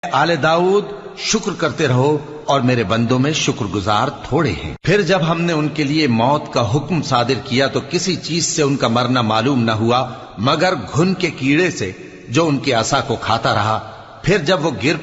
आले दाऊद, शुक्र करते रहो और मेरे बंदों में शुक्रगुजार थोड़े हैं। फिर जब हमने उनके लिए मौत का हुक्म सादिर किया तो किसी चीज से उनका मरना मालूम न हुआ मगर घुन के कीड़े से जो उनके असा को खाता रहा। फिर जब वो गिर